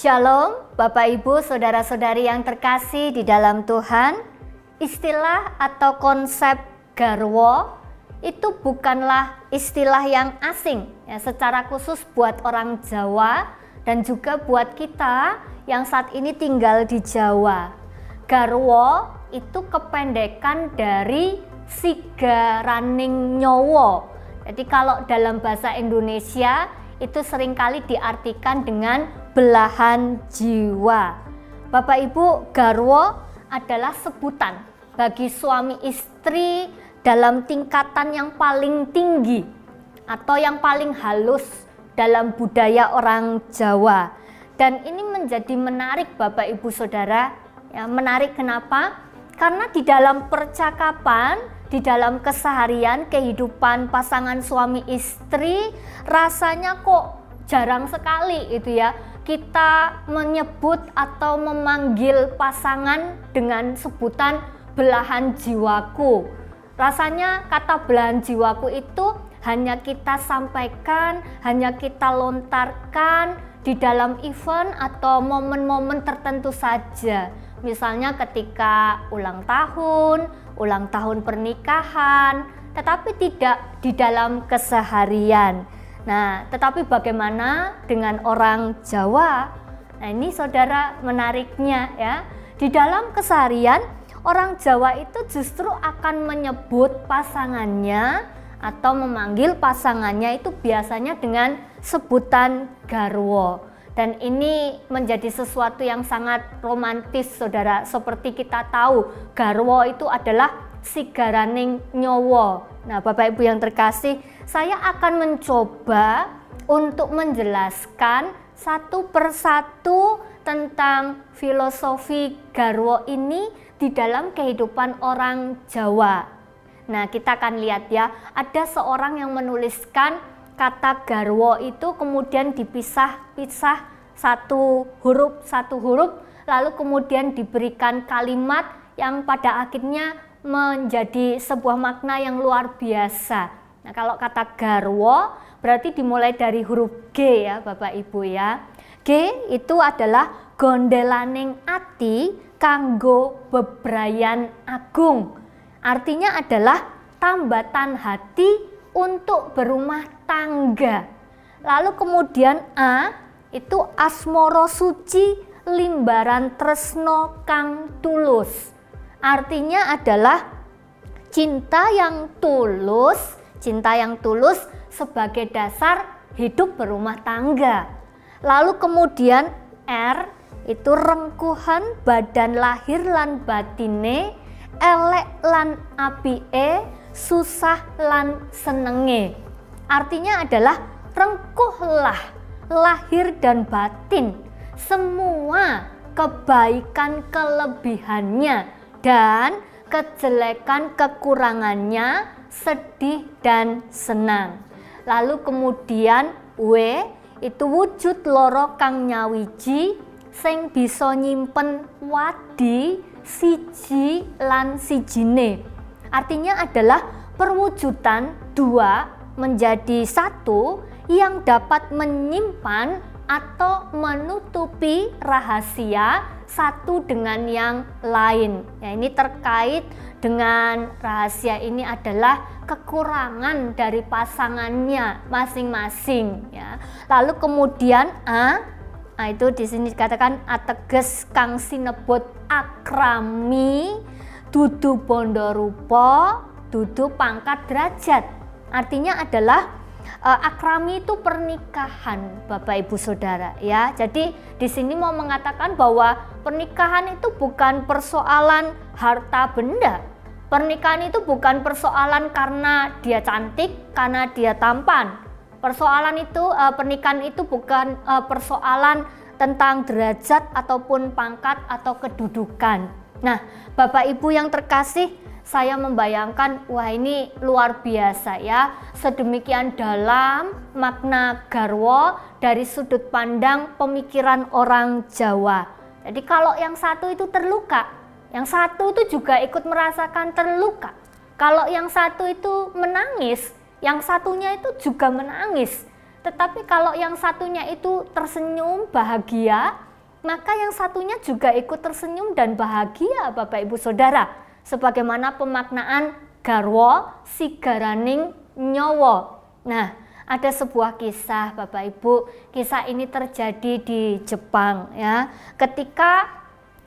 Shalom, Bapak Ibu, Saudara-saudari yang terkasih di dalam Tuhan. Istilah atau konsep garwo itu bukanlah istilah yang asing ya, secara khusus buat orang Jawa dan juga buat kita yang saat ini tinggal di Jawa. Garwo itu kependekan dari sigaraning nyowo. Jadi kalau dalam bahasa Indonesia itu seringkali diartikan dengan belahan jiwa. Bapak Ibu, garwo adalah sebutan bagi suami istri dalam tingkatan yang paling tinggi atau yang paling halus dalam budaya orang Jawa. Dan ini menjadi menarik Bapak Ibu Saudara. Ya, menarik kenapa? Karena di dalam percakapan, di dalam keseharian kehidupan pasangan suami istri rasanya kok jarang sekali itu ya kita menyebut atau memanggil pasangan dengan sebutan belahan jiwaku. Rasanya kata belahan jiwaku itu hanya kita sampaikan, hanya kita lontarkan di dalam event atau momen-momen tertentu saja. Misalnya ketika ulang tahun pernikahan, tetapi tidak di dalam keseharian. Nah, tetapi bagaimana dengan orang Jawa? Nah, ini saudara menariknya ya. Di dalam keseharian, orang Jawa itu justru akan menyebut pasangannya atau memanggil pasangannya itu biasanya dengan sebutan garwo. Dan ini menjadi sesuatu yang sangat romantis saudara. Seperti kita tahu garwo itu adalah sigaraning nyowo. Nah Bapak Ibu yang terkasih, saya akan mencoba untuk menjelaskan satu persatu tentang filosofi garwo ini di dalam kehidupan orang Jawa. Nah kita akan lihat ya, ada seorang yang menuliskan kata garwo itu kemudian dipisah-pisah satu huruf, lalu kemudian diberikan kalimat yang pada akhirnya menjadi sebuah makna yang luar biasa. Nah kalau kata garwo berarti dimulai dari huruf G ya Bapak Ibu ya. G itu adalah gondelaning ati kanggo bebrayan agung. Artinya adalah tambatan hati untuk berumah tangga. Lalu kemudian A itu asmoro suci limbaran tresno kang tulus. Artinya adalah cinta yang tulus sebagai dasar hidup berumah tangga. Lalu kemudian R itu rengkuhan badan lahir lan batine, elek lan apike, susah lan senenge. Artinya adalah rengkuhlah lahir dan batin semua kebaikan kelebihannya dan kejelekan kekurangannya, sedih dan senang. Lalu kemudian W itu wujud loro kang nyawiji sing bisa nyimpen wadi siji lan sijine. Artinya adalah perwujudan dua menjadi satu yang dapat menyimpan atau menutupi rahasia satu dengan yang lain. Ya, ini terkait dengan rahasia ini adalah kekurangan dari pasangannya masing-masing. Ya. Lalu kemudian A itu di sini dikatakan ateges kang sinebut akrami, dudu bondo rupa, dudu pangkat derajat. Artinya adalah akrami itu pernikahan Bapak Ibu Saudara ya. Jadi di sini mau mengatakan bahwa pernikahan itu bukan persoalan harta benda. Pernikahan itu bukan persoalan karena dia cantik, karena dia tampan. Pernikahan itu bukan persoalan tentang derajat ataupun pangkat atau kedudukan. Nah, Bapak Ibu yang terkasih, saya membayangkan wah ini luar biasa ya, sedemikian dalam makna garwo dari sudut pandang pemikiran orang Jawa. Jadi kalau yang satu itu terluka, yang satu itu juga ikut merasakan terluka. Kalau yang satu itu menangis, yang satunya itu juga menangis. Tetapi kalau yang satunya itu tersenyum bahagia, maka yang satunya juga ikut tersenyum dan bahagia Bapak Ibu Saudara. Sebagaimana pemaknaan garwa sigaraning nyawa. Nah, ada sebuah kisah Bapak Ibu, kisah ini terjadi di Jepang ya. Ketika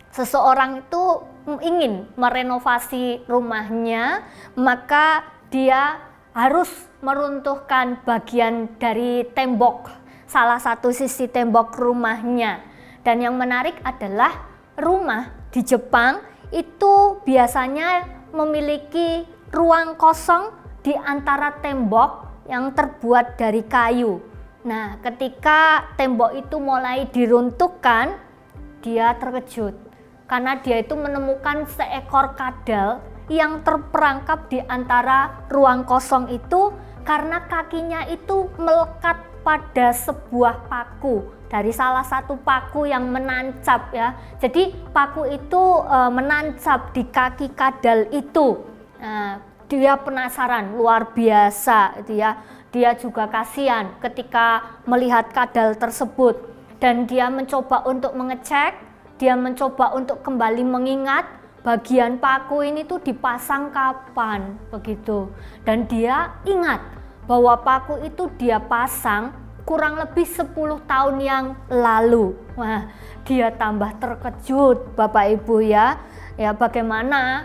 seseorang itu ingin merenovasi rumahnya, maka dia harus meruntuhkan bagian dari tembok, salah satu sisi tembok rumahnya. Dan yang menarik adalah rumah di Jepang itu biasanya memiliki ruang kosong di antara tembok yang terbuat dari kayu. Nah, ketika tembok itu mulai diruntuhkan, dia terkejut karena dia itu menemukan seekor kadal yang terperangkap di antara ruang kosong itu karena kakinya itu melekat pada sebuah paku dari salah satu paku yang menancap ya. Jadi paku itu menancap di kaki kadal itu. Nah, dia penasaran luar biasa itu ya. Dia juga kasihan ketika melihat kadal tersebut dan dia mencoba untuk mengecek, dia mencoba untuk kembali mengingat bagian paku ini tuh dipasang kapan begitu. Dan dia ingat bahwa paku itu dia pasang kurang lebih 10 tahun yang lalu. Wah, dia tambah terkejut Bapak Ibu ya. Ya bagaimana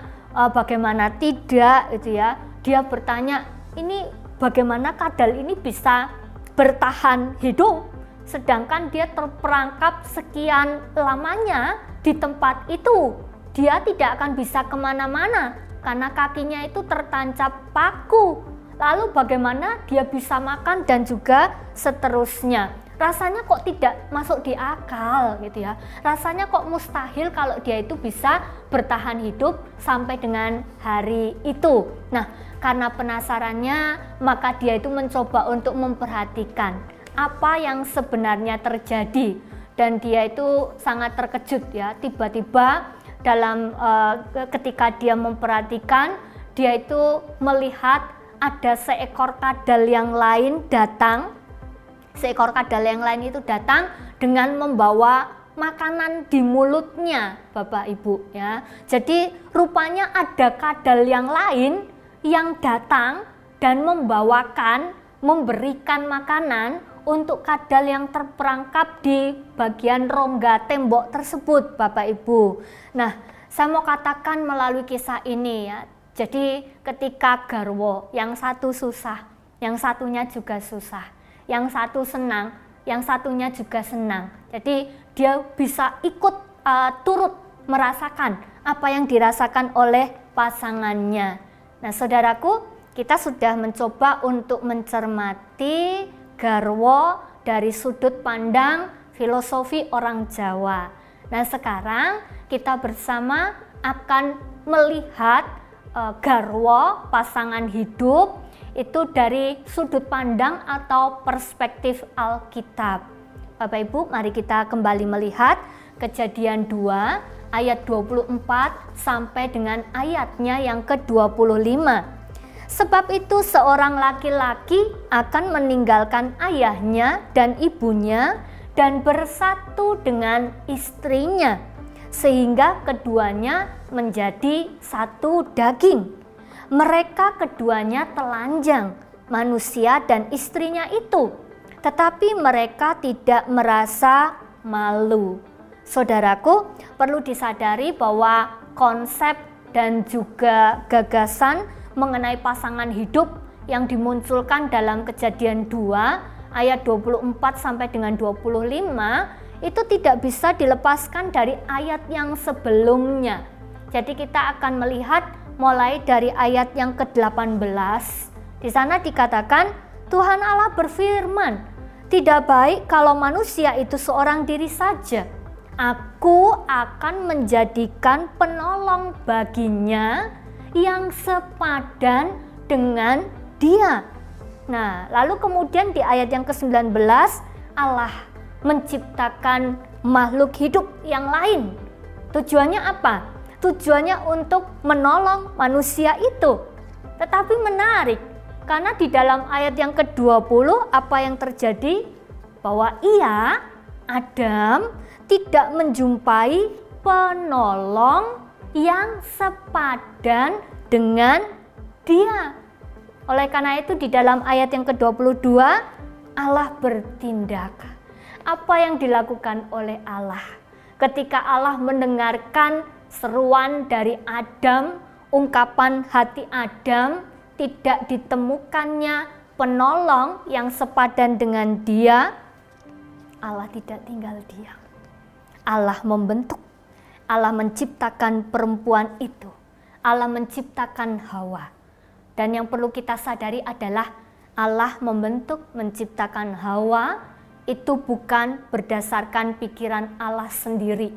tidak itu ya. Dia bertanya, ini bagaimana kadal ini bisa bertahan hidup sedangkan dia terperangkap sekian lamanya di tempat itu. Dia tidak akan bisa kemana-mana karena kakinya itu tertancap paku. Lalu bagaimana dia bisa makan dan juga seterusnya. Rasanya kok tidak masuk di akal gitu ya. Rasanya kok mustahil kalau dia itu bisa bertahan hidup sampai dengan hari itu. Nah, karena penasarannya maka dia itu mencoba untuk memperhatikan apa yang sebenarnya terjadi. Dan dia itu sangat terkejut ya. Tiba-tiba ketika dia memperhatikan, dia itu melihat ada seekor kadal yang lain datang. Seekor kadal yang lain itu datang dengan membawa makanan di mulutnya Bapak Ibu ya. Jadi rupanya ada kadal yang lain yang datang dan memberikan makanan untuk kadal yang terperangkap di bagian rongga tembok tersebut Bapak Ibu. Nah, saya mau katakan melalui kisah ini ya. Jadi ketika garwo yang satu susah, yang satunya juga susah, yang satu senang, yang satunya juga senang. Jadi dia bisa ikut turut merasakan apa yang dirasakan oleh pasangannya. Nah, saudaraku, kita sudah mencoba untuk mencermati garwo dari sudut pandang filosofi orang Jawa. Nah, sekarang kita bersama akan melihat garwo pasangan hidup itu dari sudut pandang atau perspektif Alkitab. Bapak Ibu, mari kita kembali melihat Kejadian 2 ayat 24 sampai dengan ayatnya yang ke-25. Sebab itu seorang laki-laki akan meninggalkan ayahnya dan ibunya dan bersatu dengan istrinya, sehingga keduanya menjadi satu daging. Mereka keduanya telanjang, manusia dan istrinya itu, tetapi mereka tidak merasa malu. Saudaraku, perlu disadari bahwa konsep dan juga gagasan mengenai pasangan hidup yang dimunculkan dalam Kejadian 2 ayat 24 sampai dengan 25 itu tidak bisa dilepaskan dari ayat yang sebelumnya. Jadi kita akan melihat mulai dari ayat yang ke-18. Di sana dikatakan Tuhan Allah berfirman, "Tidak baik kalau manusia itu seorang diri saja. Aku akan menjadikan penolong baginya yang sepadan dengan dia." Nah, lalu kemudian di ayat yang ke-19 Allah menciptakan makhluk hidup yang lain. Tujuannya apa? Tujuannya untuk menolong manusia itu. Tetapi menarik, karena di dalam ayat yang ke-20 apa yang terjadi? Bahwa Adam tidak menjumpai penolong yang sepadan dengan dia. Oleh karena itu di dalam ayat yang ke-22 Allah bertindak. Apa yang dilakukan oleh Allah? Ketika Allah mendengarkan seruan dari Adam, ungkapan hati Adam, tidak ditemukannya penolong yang sepadan dengan dia, Allah tidak tinggal diam. Allah membentuk, Allah menciptakan perempuan itu, Allah menciptakan Hawa. Dan yang perlu kita sadari adalah Allah membentuk, menciptakan Hawa itu bukan berdasarkan pikiran Allah sendiri,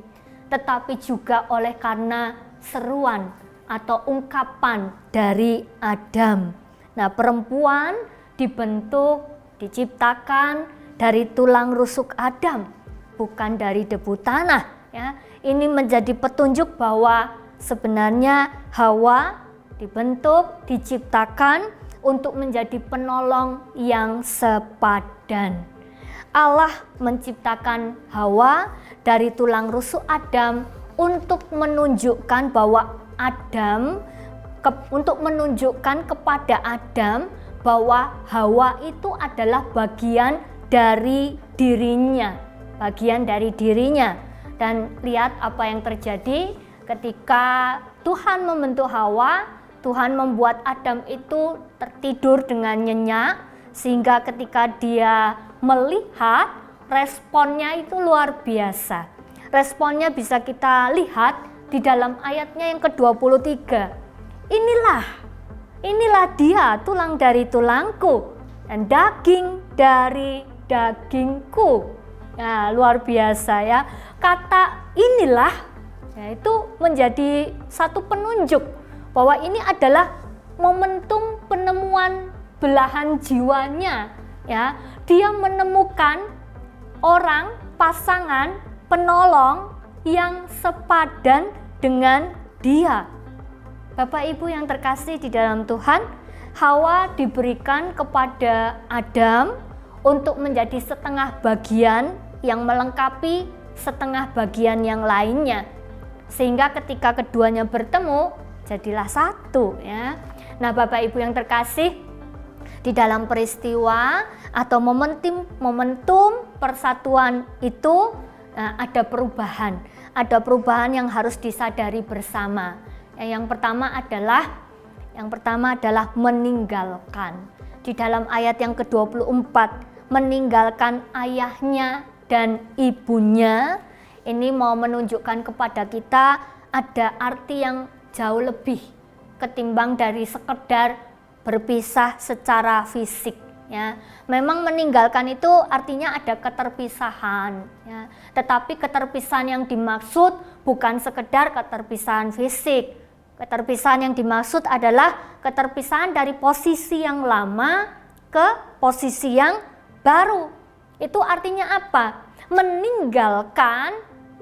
tetapi juga oleh karena seruan atau ungkapan dari Adam. Nah, perempuan dibentuk, diciptakan dari tulang rusuk Adam, bukan dari debu tanah. Ya, ini menjadi petunjuk bahwa sebenarnya Hawa dibentuk, diciptakan untuk menjadi penolong yang sepadan. Allah menciptakan Hawa dari tulang rusuk Adam untuk menunjukkan bahwa untuk menunjukkan kepada Adam bahwa Hawa itu adalah bagian dari dirinya, Dan lihat apa yang terjadi ketika Tuhan membentuk Hawa. Tuhan membuat Adam itu tertidur dengan nyenyak, sehingga ketika dia melihat, responnya itu luar biasa. Responnya bisa kita lihat di dalam ayatnya yang ke-23. Inilah dia, tulang dari tulangku dan daging dari dagingku. Nah, luar biasa ya. Kata inilah ya, itu menjadi satu penunjuk bahwa ini adalah momentum penemuan belahan jiwanya ya. Dia menemukan orang, pasangan, penolong yang sepadan dengan dia. Bapak Ibu yang terkasih di dalam Tuhan, Hawa diberikan kepada Adam untuk menjadi setengah bagian yang melengkapi setengah bagian yang lainnya. Sehingga ketika keduanya bertemu, jadilah satu ya. Nah, Bapak Ibu yang terkasih, di dalam peristiwa atau momentum persatuan itu ada perubahan yang harus disadari bersama. Yang pertama adalah meninggalkan. Di dalam ayat yang ke-24, meninggalkan ayahnya dan ibunya, ini mau menunjukkan kepada kita ada arti yang jauh lebih ketimbang dari sekedar berpisah secara fisik ya. Memang meninggalkan itu artinya ada keterpisahan ya. Tetapi keterpisahan yang dimaksud bukan sekedar keterpisahan fisik. Keterpisahan yang dimaksud adalah keterpisahan dari posisi yang lama ke posisi yang baru. Itu artinya apa? Meninggalkan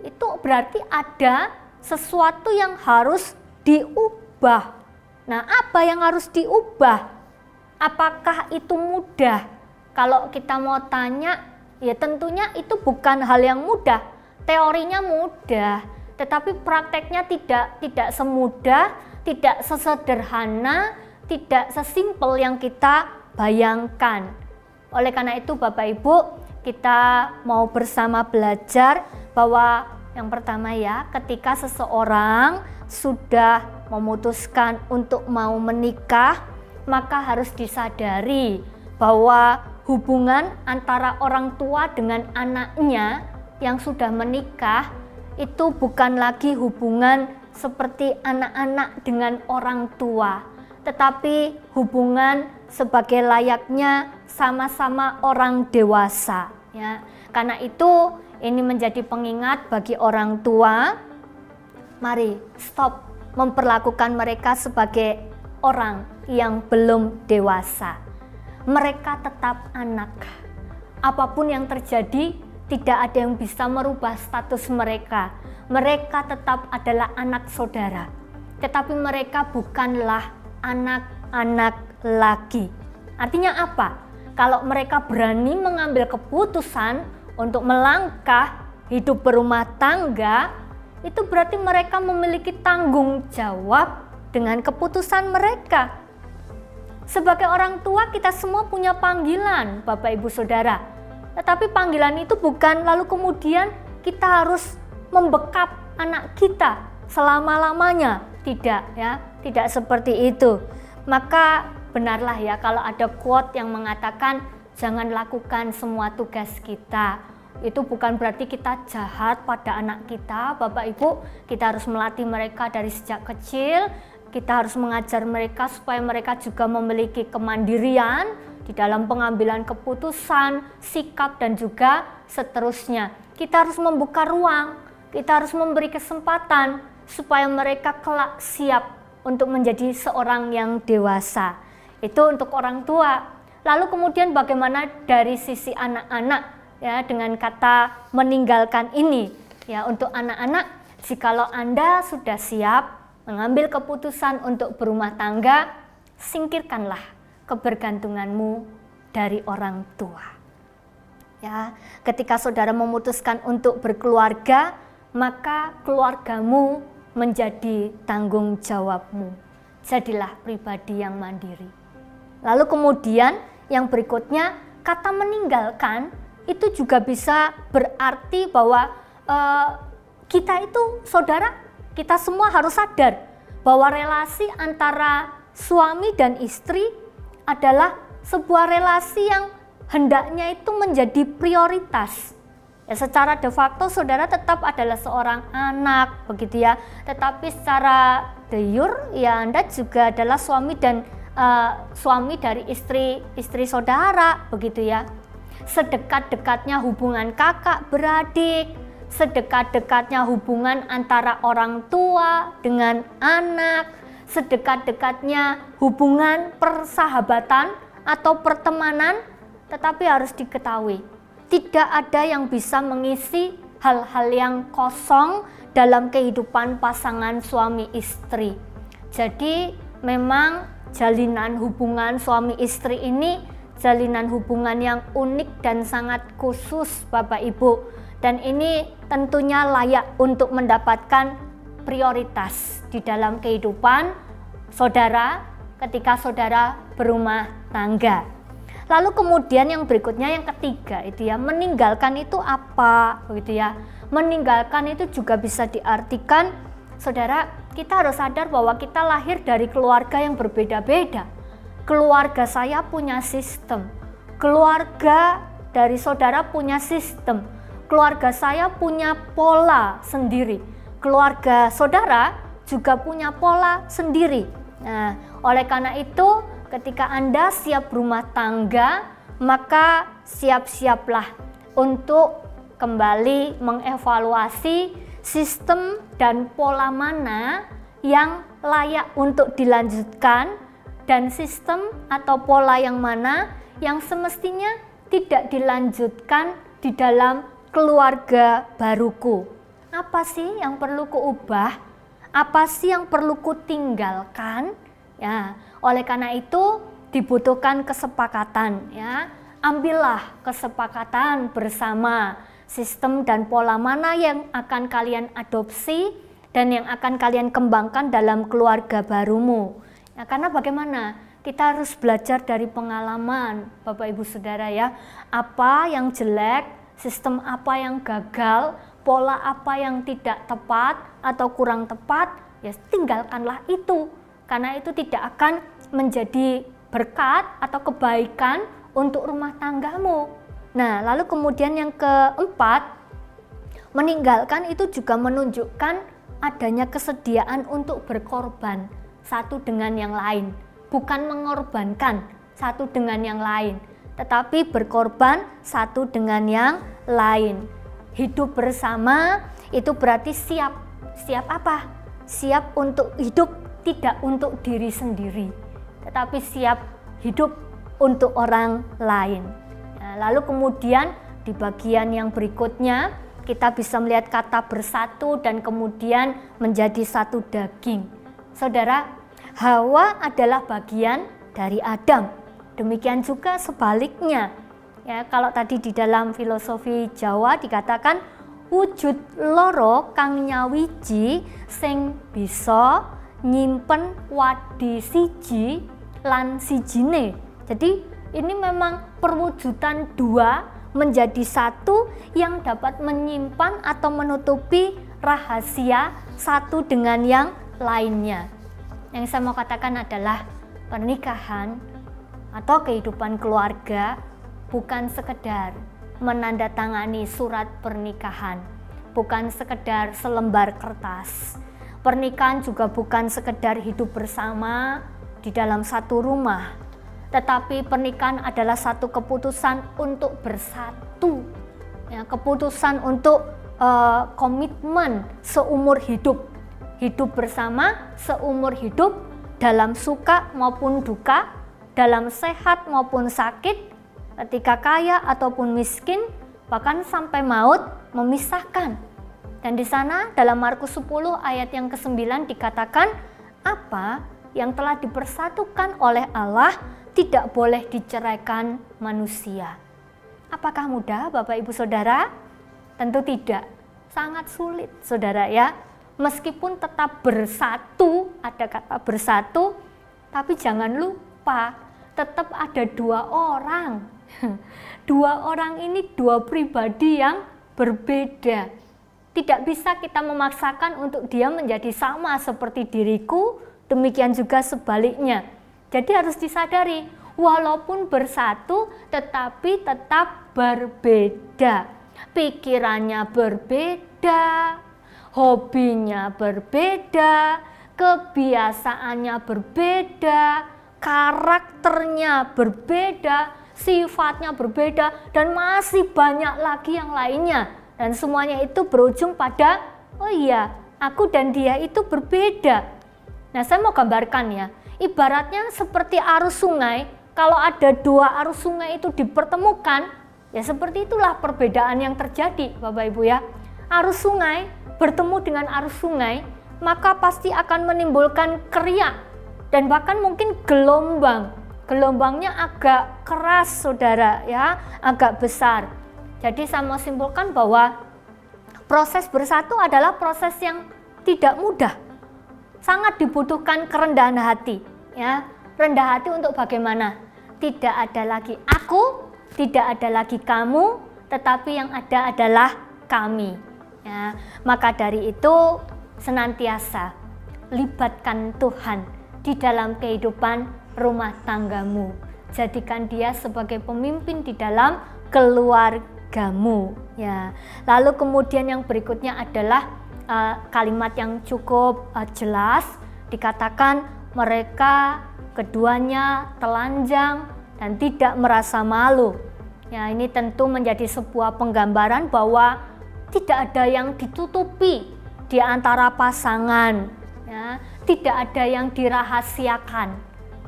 itu berarti ada sesuatu yang harus diubah. Nah, apa yang harus diubah? Apakah itu mudah? Kalau kita mau tanya, ya tentunya itu bukan hal yang mudah. Teorinya mudah, tetapi prakteknya tidak semudah, tidak sesederhana, tidak sesimpel yang kita bayangkan. Oleh karena itu Bapak Ibu, kita mau bersama belajar bahwa yang pertama ya, ketika seseorang sudah memutuskan untuk mau menikah, maka harus disadari bahwa hubungan antara orang tua dengan anaknya yang sudah menikah itu bukan lagi hubungan seperti anak-anak dengan orang tua, tetapi hubungan sebagai layaknya sama-sama orang dewasa ya. Karena itu ini menjadi pengingat bagi orang tua, mari stop memperlakukan mereka sebagai orang yang belum dewasa. Mereka tetap anak. Apapun yang terjadi, tidak ada yang bisa merubah status mereka. Mereka tetap adalah anak saudara. Tetapi mereka bukanlah anak-anak lagi. Artinya apa? Kalau mereka berani mengambil keputusan untuk melangkah, hidup berumah tangga, itu berarti mereka memiliki tanggung jawab dengan keputusan mereka. Sebagai orang tua kita semua punya panggilan Bapak Ibu Saudara. Tetapi panggilan itu bukan lalu kemudian kita harus membekap anak kita selama-lamanya. Tidak ya, tidak seperti itu. Maka benarlah ya kalau ada quote yang mengatakan jangan lakukan semua tugas kita. Itu bukan berarti kita jahat pada anak kita, Bapak Ibu. Kita harus melatih mereka dari sejak kecil. Kita harus mengajar mereka supaya mereka juga memiliki kemandirian di dalam pengambilan keputusan, sikap, dan juga seterusnya. Kita harus membuka ruang, kita harus memberi kesempatan supaya mereka kelak siap untuk menjadi seorang yang dewasa. Itu untuk orang tua. Lalu kemudian bagaimana dari sisi anak-anak? Ya, dengan kata meninggalkan ini, ya untuk anak-anak, jikalau Anda sudah siap mengambil keputusan untuk berumah tangga, singkirkanlah kebergantunganmu dari orang tua. Ya, ketika saudara memutuskan untuk berkeluarga, maka keluargamu menjadi tanggung jawabmu. Jadilah pribadi yang mandiri. Lalu kemudian yang berikutnya, kata meninggalkan itu juga bisa berarti bahwa kita itu saudara, kita semua harus sadar bahwa relasi antara suami dan istri adalah sebuah relasi yang hendaknya itu menjadi prioritas. Ya, secara de facto saudara tetap adalah seorang anak begitu ya, tetapi secara de jure ya Anda juga adalah suami dan suami dari istri saudara begitu ya. Sedekat-dekatnya hubungan kakak beradik, sedekat-dekatnya hubungan antara orang tua dengan anak, sedekat-dekatnya hubungan persahabatan atau pertemanan, tetapi harus diketahui, tidak ada yang bisa mengisi hal-hal yang kosong dalam kehidupan pasangan suami istri. Jadi memang jalinan hubungan suami istri ini jalinan hubungan yang unik dan sangat khusus Bapak Ibu, dan ini tentunya layak untuk mendapatkan prioritas di dalam kehidupan saudara ketika saudara berumah tangga. Lalu kemudian yang berikutnya, yang ketiga itu ya, meninggalkan itu apa begitu ya. Meninggalkan itu juga bisa diartikan saudara, kita harus sadar bahwa kita lahir dari keluarga yang berbeda-beda. Keluarga saya punya sistem, keluarga dari saudara punya sistem, keluarga saya punya pola sendiri, keluarga saudara juga punya pola sendiri. Nah, oleh karena itu ketika Anda siap berumah tangga, maka siap-siaplah untuk kembali mengevaluasi sistem dan pola mana yang layak untuk dilanjutkan, dan sistem atau pola yang mana yang semestinya tidak dilanjutkan di dalam keluarga baruku. Apa sih yang perlu kuubah? Apa sih yang perlu kutinggalkan? Ya, oleh karena itu dibutuhkan kesepakatan ya. Ambillah kesepakatan bersama sistem dan pola mana yang akan kalian adopsi dan yang akan kalian kembangkan dalam keluarga barumu. Nah, karena bagaimana? Kita harus belajar dari pengalaman Bapak Ibu Saudara ya. Apa yang jelek, sistem apa yang gagal, pola apa yang tidak tepat atau kurang tepat, ya tinggalkanlah itu. Karena itu tidak akan menjadi berkat atau kebaikan untuk rumah tanggamu. Nah, lalu kemudian yang keempat, meninggalkan itu juga menunjukkan adanya kesediaan untuk berkorban satu dengan yang lain, bukan mengorbankan satu dengan yang lain, tetapi berkorban satu dengan yang lain. Hidup bersama itu berarti siap apa? Siap untuk hidup tidak untuk diri sendiri, tetapi siap hidup untuk orang lain. Nah, lalu kemudian di bagian yang berikutnya kita bisa melihat kata bersatu dan kemudian menjadi satu daging. Saudara, Hawa adalah bagian dari Adam. Demikian juga sebaliknya. Ya, kalau tadi di dalam filosofi Jawa dikatakan wujud loro kang nyawiji sing bisa nyimpen wadi siji lan sijine. Jadi ini memang perwujudan dua menjadi satu yang dapat menyimpan atau menutupi rahasia satu dengan yang lainnya. Yang saya mau katakan adalah pernikahan atau kehidupan keluarga bukan sekedar menandatangani surat pernikahan, bukan sekedar selembar kertas. Pernikahan juga bukan sekedar hidup bersama di dalam satu rumah, tetapi pernikahan adalah satu keputusan untuk bersatu, ya, keputusan untuk komitmen seumur hidup, hidup bersama seumur hidup dalam suka maupun duka, dalam sehat maupun sakit, ketika kaya ataupun miskin, bahkan sampai maut memisahkan. Dan di sana dalam Markus 10 ayat yang ke-9 dikatakan, apa yang telah dipersatukan oleh Allah tidak boleh diceraikan manusia. Apakah mudah Bapak Ibu Saudara? Tentu tidak, sangat sulit Saudara ya. Meskipun tetap bersatu, ada kata bersatu, tapi jangan lupa tetap ada dua orang. Dua orang ini dua pribadi yang berbeda. Tidak bisa kita memaksakan untuk dia menjadi sama seperti diriku, demikian juga sebaliknya. Jadi harus disadari, walaupun bersatu tetapi tetap berbeda. Pikirannya berbeda, hobinya berbeda, kebiasaannya berbeda, karakternya berbeda, sifatnya berbeda, dan masih banyak lagi yang lainnya. Dan semuanya itu berujung pada, oh iya, aku dan dia itu berbeda. Nah, saya mau gambarkan ya, ibaratnya seperti arus sungai. Kalau ada dua arus sungai itu dipertemukan, ya seperti itulah perbedaan yang terjadi Bapak Ibu ya. Arus sungai bertemu dengan arus sungai, maka pasti akan menimbulkan keriak dan bahkan mungkin gelombang. Gelombangnya agak keras Saudara ya, agak besar. Jadi saya mau simpulkan bahwa proses bersatu adalah proses yang tidak mudah. Sangat dibutuhkan kerendahan hati ya. Rendah hati untuk bagaimana? Tidak ada lagi aku, tidak ada lagi kamu, tetapi yang ada adalah kami. Ya, maka dari itu senantiasa libatkan Tuhan di dalam kehidupan rumah tanggamu. Jadikan dia sebagai pemimpin di dalam keluargamu. Ya. Lalu kemudian yang berikutnya adalah kalimat yang cukup jelas, dikatakan mereka keduanya telanjang dan tidak merasa malu. Ya, ini tentu menjadi sebuah penggambaran bahwa tidak ada yang ditutupi di antara pasangan, ya, tidak ada yang dirahasiakan.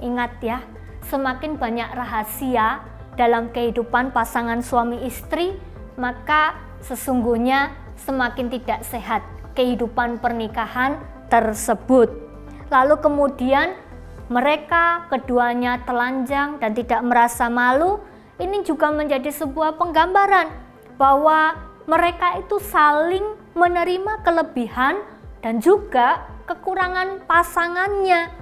Ingat ya, semakin banyak rahasia dalam kehidupan pasangan suami istri, maka sesungguhnya semakin tidak sehat kehidupan pernikahan tersebut. Lalu kemudian mereka keduanya telanjang dan tidak merasa malu. Ini juga menjadi sebuah penggambaran bahwa mereka itu saling menerima kelebihan dan juga kekurangan pasangannya.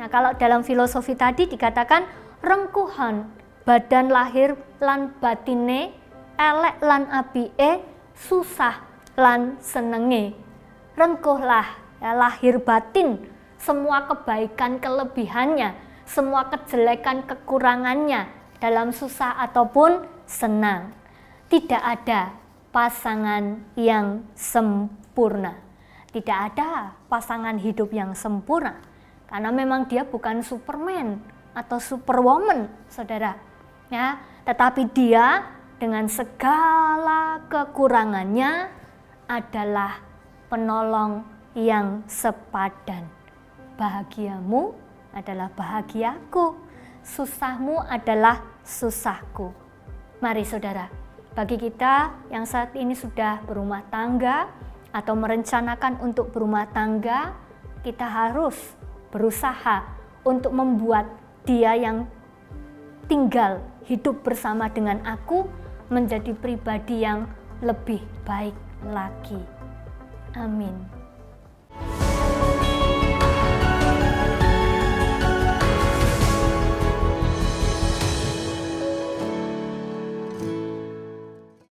Nah, kalau dalam filosofi tadi dikatakan rengkuhan badan lahir lan batine, elek lan apike, susah lan senenge. Rengkuhlah ya, lahir batin, semua kebaikan kelebihannya, semua kejelekan kekurangannya dalam susah ataupun senang. Tidak ada pasangan yang sempurna. Tidak ada pasangan hidup yang sempurna. Karena memang dia bukan Superman atau Superwoman, Saudara. Ya, tetapi dia dengan segala kekurangannya adalah penolong yang sepadan. Bahagiamu adalah bahagiaku, susahmu adalah susahku. Mari Saudara, bagi kita yang saat ini sudah berumah tangga atau merencanakan untuk berumah tangga, kita harus berusaha untuk membuat dia yang tinggal hidup bersama dengan aku menjadi pribadi yang lebih baik lagi. Amin.